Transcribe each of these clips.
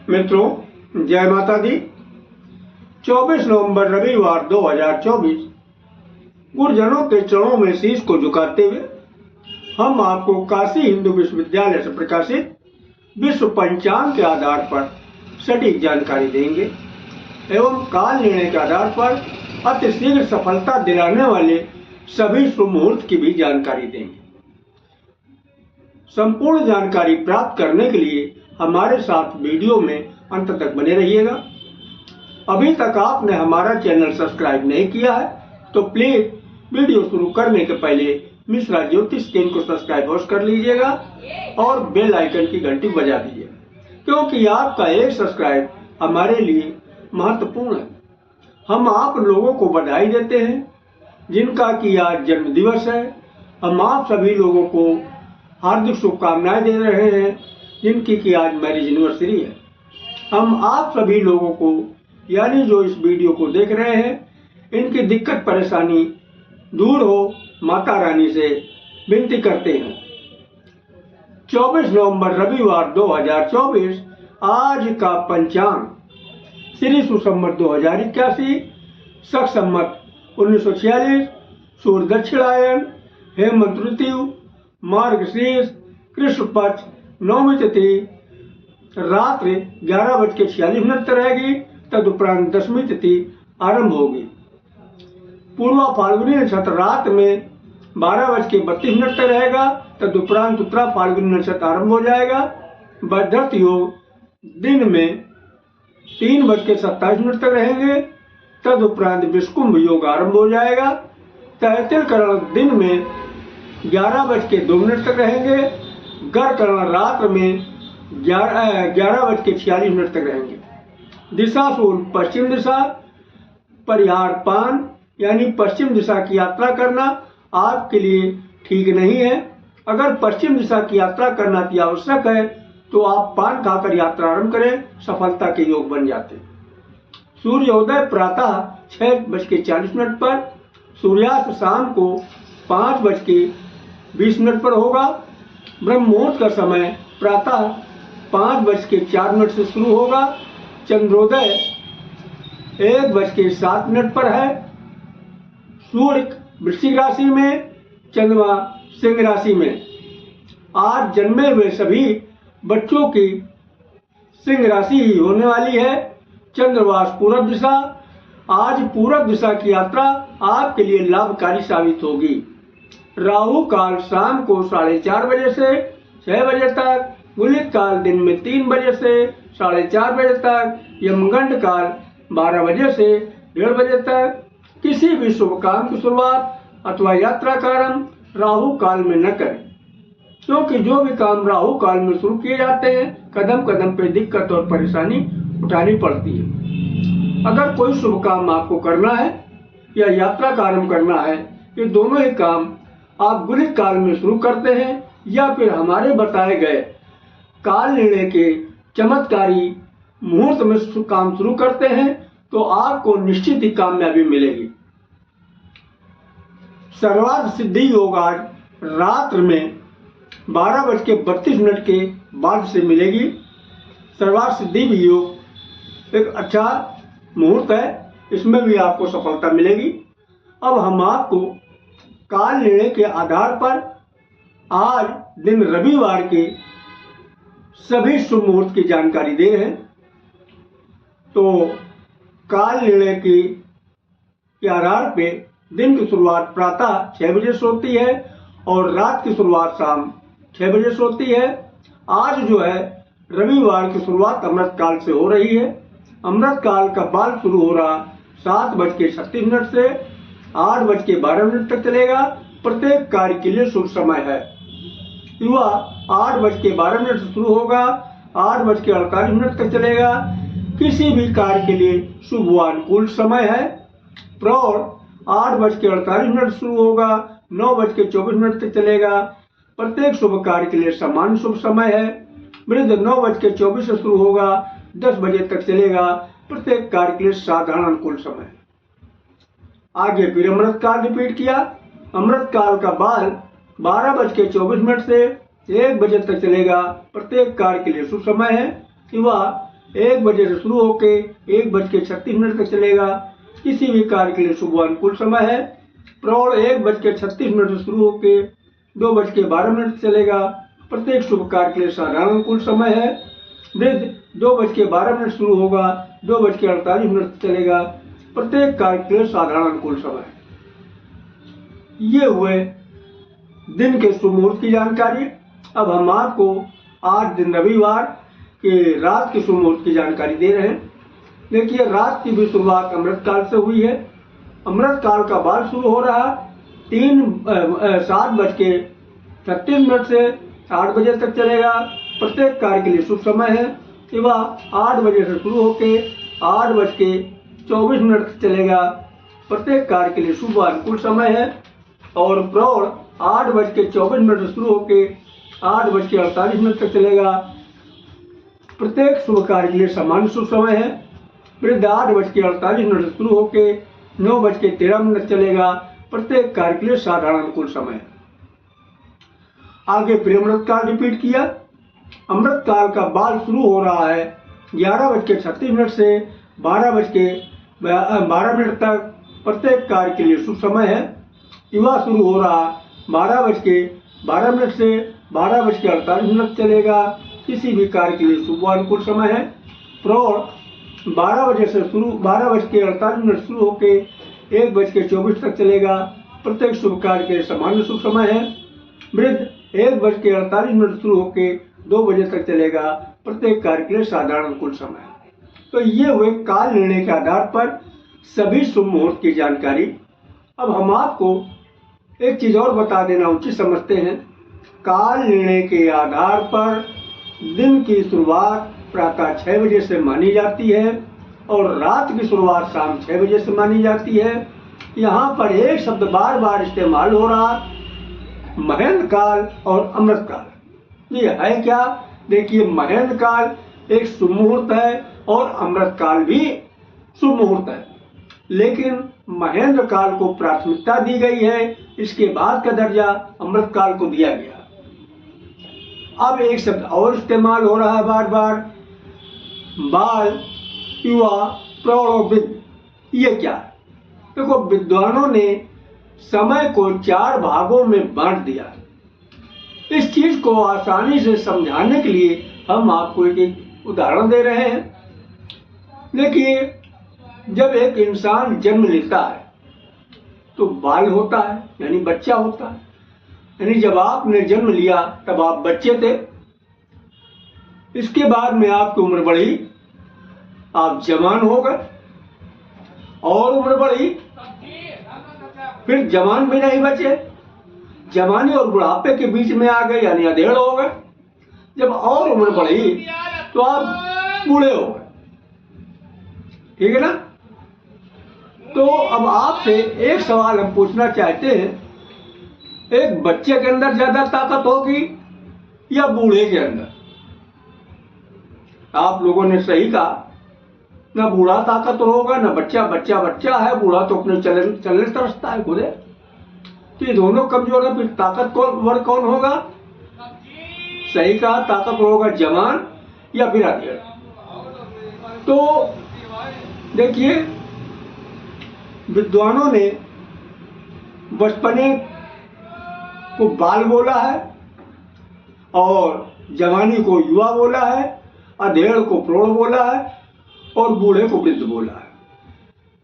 मित्रों, जय माता दी। 24 नवंबर रविवार 2024 गुरुजनों के चरणों में शीश को झुकाते हुए हम आपको काशी हिंदू विश्वविद्यालय से प्रकाशित विश्व पंचांग के आधार पर सटीक जानकारी देंगे एवं काल निर्णय के आधार पर अति शीघ्र सफलता दिलाने वाले सभी शुभ मुहूर्त की भी जानकारी देंगे। संपूर्ण जानकारी प्राप्त करने के लिए हमारे साथ वीडियो में अंत तक बने रहिएगा। अभी तक आपने हमारा चैनल सब्सक्राइब नहीं किया है तो प्लीज वीडियो शुरू करने के पहले मिश्रा ज्योतिष चैनल को सब्सक्राइब अवश्य कर लीजिएगा और बेल आइकन की घंटी बजा दीजिएगा, क्योंकि आपका एक सब्सक्राइब हमारे लिए महत्वपूर्ण है। हम आप लोगों को बधाई देते हैं जिनका कि आज जन्म दिवस है। हम आप सभी लोगों को हार्दिक शुभकामनाएं दे रहे हैं जिनकी कि आज मैरिज एनिवर्सरी है। हम आप सभी लोगों को यानी जो इस वीडियो को देख रहे हैं इनकी दिक्कत परेशानी दूर हो माता रानी से विनती करते हैं। 24 नवंबर रविवार 2024 आज का पंचांग श्री सुसंवत 2081 शक संवत 1946 सूर्य दक्षिणायन हेमंत ऋतु मार्गशीर्ष कृष्ण पक्ष नवमी तिथि रात्रि 11:46 तक रहेगी। तदुपरांत दशमी तिथि आरंभ होगी। पूर्वा फाल्गुनी नक्षत्र रात में 12:32 तक रहेगा। तदुपरांत उत्तरा फाल्गुनी नक्षत्र आरंभ हो जाएगा। बद्धर्थ योग दिन में 3:27 तक रहेंगे। तदुपरांत विषकुंभ योग आरंभ हो जाएगा। तैतिल करण दिन में 11:02 तक रहेंगे। गर करण रात्र में 11:46 तक रहेंगे। दिशा सूल पश्चिम दिशा। परिहार पान यानी पश्चिम दिशा की यात्रा करना आपके लिए ठीक नहीं है। अगर पश्चिम दिशा की यात्रा करना अति आवश्यक है तो आप पान खाकर यात्रा आरंभ करें, सफलता के योग बन जाते हैं। सूर्योदय प्रातः 6:40 पर, सूर्यास्त शाम को 5:20 पर होगा। ब्रह्म मुहूर्त का समय प्रातः 5:04 से शुरू होगा। चंद्रोदय 1:07 पर है। सूर्य वृश्चिक राशि में, चंद्रमा सिंह राशि में। आज जन्मे हुए सभी बच्चों की सिंह राशि ही होने वाली है। चंद्रवास पूरब दिशा। आज पूरब दिशा की यात्रा आपके लिए लाभकारी साबित होगी। राहु काल शाम को 4:30 बजे से 6 बजे तक। गुलिक काल दिन में 3 बजे से 4:30 बजे तक। यमगंड काल 12 बजे से 1:30 बजे तक। किसी भी शुभ काम की शुरुआत अथवा यात्रा का आरंभ राहु काल में न करें, क्योंकि जो भी काम राहु काल में शुरू किए जाते हैं कदम कदम पे दिक्कत और परेशानी उठानी पड़ती है। अगर कोई शुभ काम आपको करना है या यात्रा का आरंभ करना है, ये दोनों ही काम आप गुलिक काल में शुरू करते हैं या फिर हमारे बताए गए काल निर्णय के चमत्कारी मुहूर्त में काम शुरू करते हैं तो आपको निश्चित ही कामयाबी मिलेगी। सर्वार्थ सिद्धि योग आज रात्र में 12:32 के बाद से मिलेगी। सर्वार्थ सिद्धि भी योग एक अच्छा मुहूर्त है, इसमें भी आपको सफलता मिलेगी। अब हम आपको काल निर्णय के आधार पर आज दिन रविवार के सभी शुभ मुहूर्त की जानकारी दे रहे हैं। तो काल निर्णय के आधार पे दिन की शुरुआत प्रातः 6 बजे से होती है और रात की शुरुआत शाम 6 बजे से होती है। आज जो है रविवार की शुरुआत अमृत काल से हो रही है। अमृत काल का बाल शुरू हो रहा 7:36 से 8:12 तक चलेगा। प्रत्येक कार्य के लिए शुभ समय है। युवा 8:12 से शुरू होगा, 8:48 तक चलेगा। किसी भी कार्य के लिए शुभ व अनुकूल समय है। प्रौढ़ 8:48 शुरू होगा, 9:24 तक चलेगा। प्रत्येक शुभ कार्य के लिए समान शुभ समय है। वृद्ध 9:24 से शुरू होगा, 10 बजे तक चलेगा। प्रत्येक कार्य के लिए साधारण अनुकूल समय। आगे फिर अमृत काल रिपीट किया। अमृत काल का बाल 12:24 से 1 बजे तक चलेगा। प्रत्येक कार्य के लिए शुभ समय है। युवा 1 बजे से शुरू होके 1:36 तक चलेगा। किसी भी कार्य के लिए शुभ व अनुकूल समय है। प्रौढ़ 1:36 से शुरू होके 2:12 चलेगा। प्रत्येक शुभ कार्य के लिए साधारण अनुकूल समय है। वृद्ध 2:12 शुरू होगा, 2:48 चलेगा। प्रत्येक कार्य के लिए साधारण अनुकूल समय है। ये हुए दिन के शुभ मुहूर्त की जानकारी। अब हम आपको आज दिन रविवार के रात के शुभ मुहूर्त की जानकारी दे रहे हैं। देखिए, रात की भी शुरुआत अमृत काल से हुई है। अमृत काल का बाल शुरू हो रहा 7:36 से 8 बजे तक चलेगा। प्रत्येक कार्य के लिए शुभ समय है। विवाह 8 बजे से शुरू होके 8:24 तक चलेगा। प्रत्येक कार्य के लिए शुभ व अनुकूल समय है। और प्रौढ़ 8:24 से शुरू होके 8:48 तक चलेगा। प्रत्येक शुभ कार्य के लिए सामान्य शुभ समय है। वृद्ध 8:48 से शुरू होके 9:13 चलेगा। प्रत्येक कार्य के लिए साधारण अनुकूल समय है। आगे फिर अमृत काल रिपीट किया। अमृत काल का बाल शुरू हो रहा है 11:36 से 12:12 तक। प्रत्येक कार्य के लिए शुभ समय है। युवा शुरू हो रहा 12:12 से 12:48 चलेगा। किसी भी कार्य के लिए शुभ व अनुकूल समय है। प्रौढ़ 12:48 से शुरू होके 1:24 तक चलेगा। प्रत्येक शुभ कार्य के लिए सामान्य शुभ समय है। वृद्ध 1:48 से शुरू होके 2 बजे तक चलेगा। प्रत्येक कार्य के लिए साधारण अनुकूल समय है। तो ये हुए काल निर्णय के आधार पर सभी शुभ मुहूर्त की जानकारी। अब हम आपको एक चीज और बता देना उचित समझते हैं। काल निर्णय के आधार पर दिन की शुरुआत प्रातः 6 बजे से मानी जाती है और रात की शुरुआत शाम 6 बजे से मानी जाती है। यहाँ पर एक शब्द बार बार इस्तेमाल हो रहा, महेंद्र काल और अमृत काल। ये है क्या? देखिए, महेंद्र काल एक शुभ मुहूर्त है और अमृत काल भी शुभ मुहूर्त है, लेकिन महेंद्र काल को प्राथमिकता दी गई है। इसके बाद का दर्जा अमृत काल को दिया गया। अब एक शब्द और इस्तेमाल हो रहा है बार बार, बाल, युवा, प्रौढ़ और वृद्ध। ये क्या है? देखो, विद्वानों ने समय को 4 भागों में बांट दिया। इस चीज को आसानी से समझाने के लिए हम आपको एक उदाहरण दे रहे हैं। देखिए, जब एक इंसान जन्म लेता है तो बाल होता है, यानी बच्चा होता है। यानी जब आपने जन्म लिया तब आप बच्चे थे। इसके बाद में आपकी उम्र बढ़ी, आप जवान हो गए और उम्र बढ़ी, फिर जवान भी नहीं बचे, जवानी और बुढ़ापे के बीच में आ गए, यानी अधेड़ हो गए। जब और उम्र बढ़ी तो आप बूढ़े हो गए। ठीक है ना? तो अब आपसे एक सवाल हम पूछना चाहते हैं, एक बच्चे के अंदर ज्यादा ताकत होगी या बूढ़े के अंदर? आप लोगों ने सही कहा, ना बूढ़ा ताकत होगा ना बच्चा। बच्चा है, बूढ़ा तो अपने चलने तरसता है खुदे। तो ये दोनों कमजोर है, फिर ताकतवर कौन होगा? सही कहा, ताकतवर होगा जवान या फिर अधेड़। तो देखिए, विद्वानों ने बचपने को बाल बोला है और जवानी को युवा बोला है, अधेड़ को प्रौढ़ बोला है और बूढ़े को वृद्ध बोला है।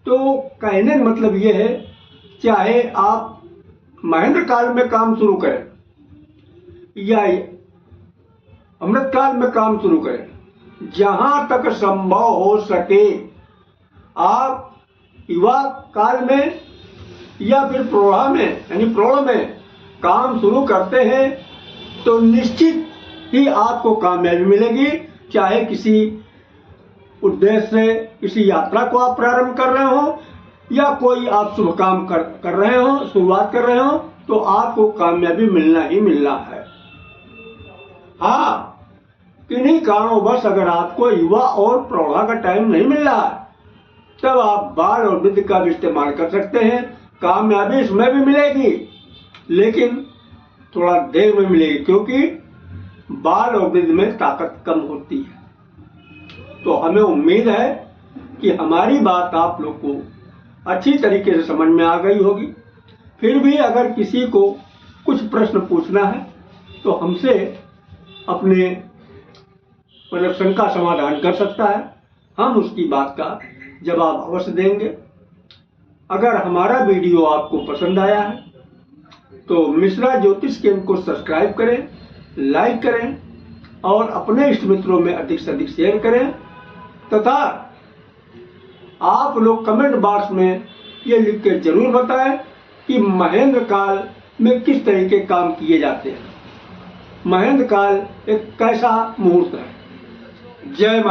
तो कहने का मतलब ये है, चाहे आप महेंद्र काल में काम शुरू करें या अमृत काल में काम शुरू करें, जहां तक संभव हो सके आप युवा काल में या फिर प्रौढ़ा में, यानी प्रौढ़ में काम शुरू करते हैं तो निश्चित ही आपको कामयाबी मिलेगी। चाहे किसी उद्देश्य से किसी यात्रा को आप प्रारंभ कर रहे हो या कोई आप शुभ काम कर रहे हो, शुरुआत कर रहे हो, तो आपको कामयाबी मिलना ही मिलना है। हाँ, किन्हीं कारणोंवश अगर आपको युवा और प्रौढ़ा का टाइम नहीं मिल रहा है, तब आप बाल और वृद्ध का भी इस्तेमाल कर सकते हैं। कामयाबी इसमें भी मिलेगी, लेकिन थोड़ा देर में मिलेगी, क्योंकि बाल और वृद्ध में ताकत कम होती है। तो हमें उम्मीद है कि हमारी बात आप लोग को अच्छी तरीके से समझ में आ गई होगी। फिर भी अगर किसी को कुछ प्रश्न पूछना है तो हमसे अपने प्रश्न का समाधान कर सकता है, हम उसकी बात का जवाब अवश्य देंगे। अगर हमारा वीडियो आपको पसंद आया है तो मिश्रा ज्योतिष केंद्र को सब्सक्राइब करें, लाइक करें और अपने इष्ट मित्रों में अधिक से अधिक शेयर करें तथा आप लोग कमेंट बॉक्स में ये लिख के जरूर बताएं कि महेंद्र काल में किस तरह के काम किए जाते हैं। महेंद्र काल एक कैसा मुहूर्त है। जय